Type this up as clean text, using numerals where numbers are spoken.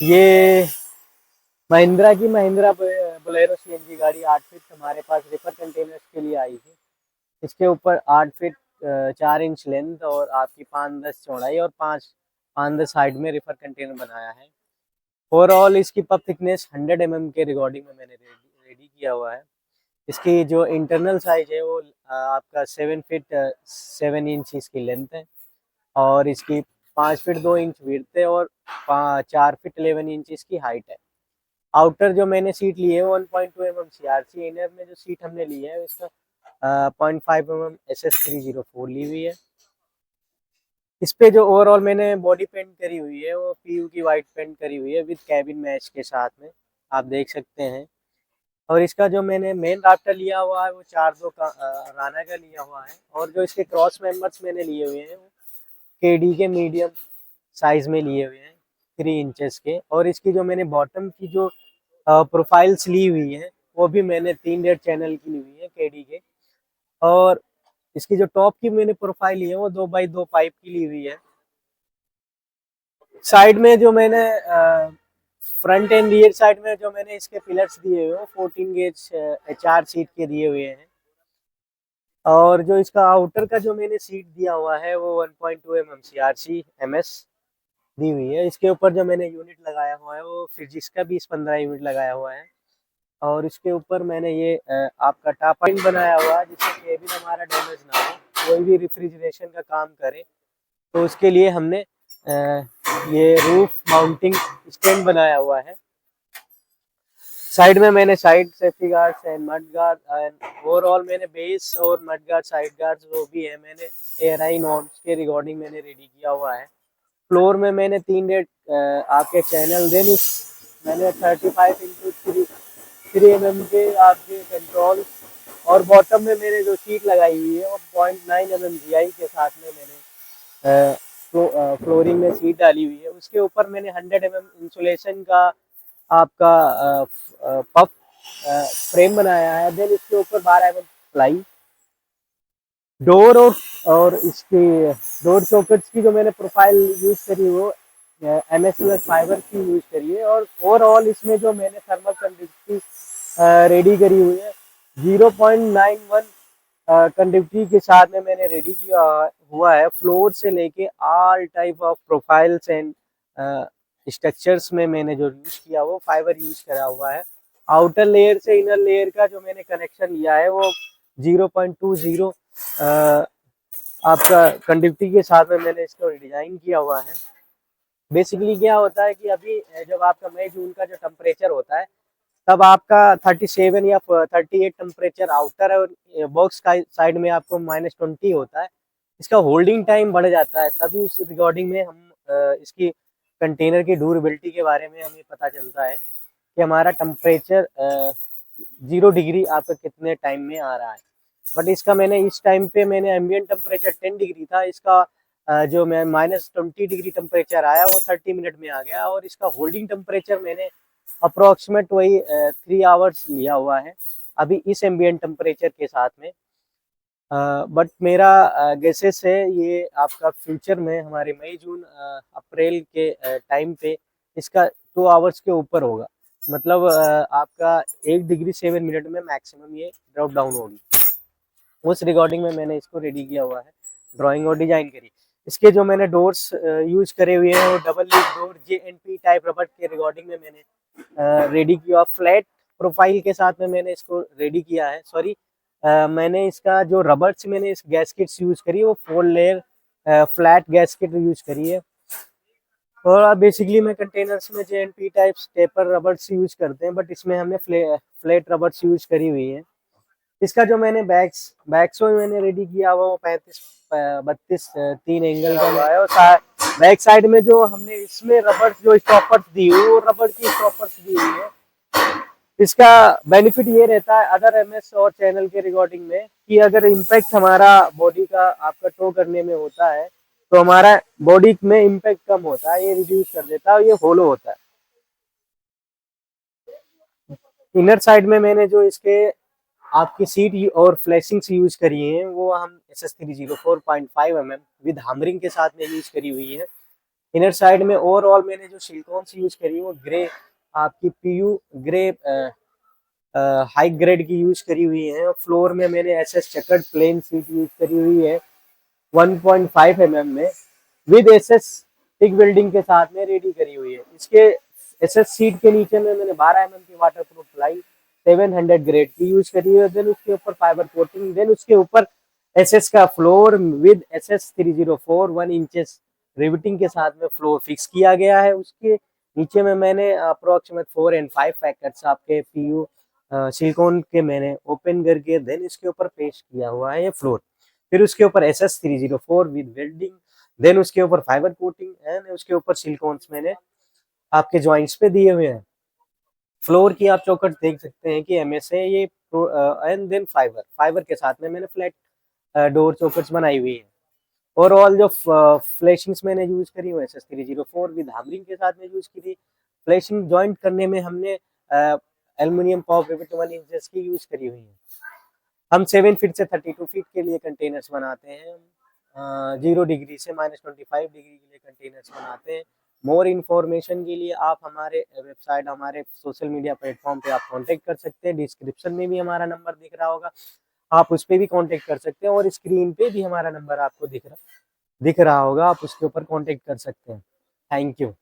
ये Mahindra Bolero CNG गाड़ी 8 feet हमारे पास रिफर कंटेनर्स के लिए आई थी। इसके ऊपर 8 फीट 4 इंच लेंथ और आपकी 5-10 चौड़ाई और 5-10 हाइट में रिफर कंटेनर बनाया है। ओवरऑल इसकी पब थिकनेस 100 के रिकॉर्डिंग में मैंने रेडी किया हुआ है। इसकी जो इंटरनल साइज है वो आपका 7 फीट 7 इंच इसकी लेंथ है और इसकी 5 फीट 2 इंच विड्थ है और 4 फीट 11 इंच इसकी हाइट है। आउटर जो मैंने सीट ली है 1.2 CRC, इनर में जो सीट हमने ली है इसका 0.5 SS304 ली हुई है। इस पे जो ओवरऑल मैंने बॉडी पेंट करी हुई है वो PU की वाइट पेंट करी हुई है विद कैबिन मैच के साथ में, आप देख सकते हैं। और इसका जो मैंने मेन राफ्टर लिया हुआ है वो 4-2 का राना का लिया हुआ है और जो इसके क्रॉस मेंबर्स मैंने लिए हुए हैं वो KD के मीडियम साइज में लिए हुए हैं 3 इंचेस के। और इसकी जो मैंने बॉटम की जो प्रोफाइल्स ली हुई है वो भी मैंने 3.5 चैनल की ली हुई है KD के। और इसकी जो टॉप की मैंने प्रोफाइल ली है वो 2x2 पाइप की ली हुई है। साइड में जो मैंने फ्रंट एंड रियर साइड में जो मैंने इसके पिलर्स दिए हुए हैं 14 गेज HR सीट के दिए हुए हैं। और जो इसका आउटर का जो मैंने सीट दिया हुआ है वो 1.2 CRC MS दी हुई है। इसके ऊपर जो मैंने यूनिट लगाया हुआ है वो फिजिक्स का 20-15 यूनिट लगाया हुआ है। और इसके ऊपर मैंने ये आपका टापाइन बनाया हुआ है जिससे केबिन हमारा डैमेज ना हो, कोई भी रेफ्रिजरेशन का काम करे तो उसके लिए हमने ये रूफ माउंटिंग स्टैंड बनाया हुआ है। साइड में मैंने side safety guards and mud guard and overall मैंने बेस और मड गार्ड साइड गार्ड्स जो भी है मैंने ARI नॉर्म्स के रिकॉर्डिंग मैंने रेडी किया हुआ है। फ्लोर में मैंने 3 आपके चैनल देन मैंने 35x3 mm के आपके कंट्रोल और बॉटम में मैंने जो सीट लगाई हुई है वो 0.9 GI के साथ में मैंने फ्लोरिंग में सीट डाली हुई है। उसके ऊपर मैंने 100 इंसुलेशन का आपका पफ फ्रेम बनाया है। देन इसके ऊपर 12 प्लाई डोर और इसके डोर चौकट्स की जो मैंने प्रोफाइल यूज करी वो MS+ फाइबर की यूज करी है। और ओवरऑल इसमें जो मैंने थर्मल कंडक्टिविटी रेडी करी हुई है 0.91 कंडक्टिविटी के साथ में मैंने रेडी किया हुआ है। फ्लोर से लेके all type of profiles and structures में मैंने जो यूज किया वो फाइबर यूज करा हुआ है। आउटर लेयर से इनर लेयर का जो मैंने कनेक्शन लिया है वो 0.20 आपका कंडक्टिविटी के साथ में मैंने इसको डिजाइन किया हुआ है। बेसिकली क्या होता है कि अभी जब आपका मई जून का जो टेम्परेचर होता है तब आपका 37 या 38 टेम्परेचर आउटर है और बॉक्स का साइड में आपको -20 होता है। इसका होल्डिंग टाइम बढ़ जाता है, तभी उस रिकॉर्डिंग में हम इसकी कंटेनर की ड्यूरेबिलिटी के बारे में हमें पता चलता है कि हमारा टेम्परेचर 0 डिग्री आपका कितने टाइम में आ रहा है। बट इसका मैंने इस टाइम पे मैंने एम्बिएंट टेम्परेचर 10 डिग्री था, इसका जो मैं -20 डिग्री टेम्परेचर आया वो 30 मिनट में आ गया। और इसका होल्डिंग टेम्परेचर मैंने अप्रोक्सीमेट वही 3 आवर्स लिया हुआ है अभी इस एम्बिएंट टेम्परेचर के साथ में। बट मेरा गेसेस है ये आपका फ्यूचर में हमारे मई जून अप्रैल के टाइम पे इसका 2 आवर्स के ऊपर होगा। मतलब आपका 1 डिग्री 7 मिनट में मैक्सिमम ये ड्रॉप डाउन होगी। उस रिकॉर्डिंग में मैंने इसको रेडी किया हुआ है, ड्राइंग और डिजाइन करी। इसके जो मैंने डोर्स यूज करे हुए हैं वो double leaf door JNP type rubber के रिकॉर्डिंग में मैंने रेडी किया। फ्लैट प्रोफाइल के साथ में मैंने इसको रेडी किया है। सॉरी, मैंने इसका जो रबर से मैंने इस गैस्केट्स यूज करी है वो 4 लेयर फ्लैट गैस्केट यूज करी है। और बेसिकली मैं कंटेनर्स में JNP types taper rubbers use करते हैं, बट इसमें हमने फ्लैट रबर्स यूज करी हुई है। इसका जो मैंने बैक्स में मैंने रेडी किया हुआ वो 32 3 एंगल का हुआ है। और बैक साइड में जो हमने इसमें रबर जो स्टॉपर्स दी हुई वो रबर की स्टॉपर्स दी हुई है। इसका बेनिफिट ये रहता है अदर MS और चैनल के रिकॉर्डिंग में कि अगर इम्पैक्ट हमारा बॉडी का आपका टो करने में होता है तो हमारा बॉडी में इम्पैक्ट कम होता है, ये रिड्यूस कर देता है और ये होलो होता है। इनर साइड में मैंने जो इसके आपकी सीट और फ्लैशिंग्स यूज करी हैं वो हम SS304.5 mm विद हामरिंग के साथ में यूज करी हुई है। इनर साइड में ओवरऑल मैंने जो सिलिकॉन्स यूज करी है वो ग्रे आपकी पीयू ग्रे हाई ग्रेड की यूज करी हुई है। फ्लोर में मैंने SS chequered plain sheet use करी हुई है 1.5 mm में विद एसएस टिक वेल्डिंग के साथ में रेडी करी हुई है। इसके एसएस सीट के नीचे में मैंने 12 mm की वाटर प्रूफ प्लाई 700 ग्रेड की यूज करी हुई है। देन उसके ऊपर फाइबर कोटिंग, देन उसके ऊपर एसएस का floor with SS 304 1 inches riveting के साथ में फ्लोर फिक्स किया गया है। उसके नीचे में मैंने अप्रोक्सीमेट 4 and 5 पैकेट्स आपके पीयू सिलिकॉन के मैंने ओपन करके देन इसके ऊपर पेस्ट किया हुआ है ये फ्लोर। फिर उसके ऊपर एसएस 304 विद वेल्डिंग, देन उसके ऊपर फाइबर कोटिंग एंड उसके ऊपर सिलिकॉन्स मैंने आपके जॉइंट्स पे दिए हुए हैं। फ्लोर की आप चौखट देख सकते हैं कि एमएस है ये एंड देन फाइबर के साथ में मैंने फ्लैट डोर चौखट बनाई हुई है। ओवरऑल जो फ्लैशिंग्स मैंने यूज करी वो एसएस 304 विद हैमरिंग के साथ में यूज की थी। फ्लैशिंग जॉइंट करने में हमने एल्युमिनियम पॉप रिवेट 1 इंचेस की यूज करी हुई है। हम 7 फीट से 32 फीट के लिए कंटेनर्स बनाते हैं। 0 डिग्री से -25 डिग्री के लिए कंटेनर्स बनाते हैं। मोर इन्फॉर्मेशन के लिए आप हमारे वेबसाइट, हमारे सोशल मीडिया प्लेटफॉर्म पे आप कांटेक्ट कर सकते हैं। डिस्क्रिप्शन में भी हमारा नंबर दिख रहा होगा, आप उस पर भी कांटेक्ट कर सकते हैं और स्क्रीन पे भी हमारा नंबर आपको दिख रहा होगा, आप उसके ऊपर कांटेक्ट कर सकते हैं। Thank you.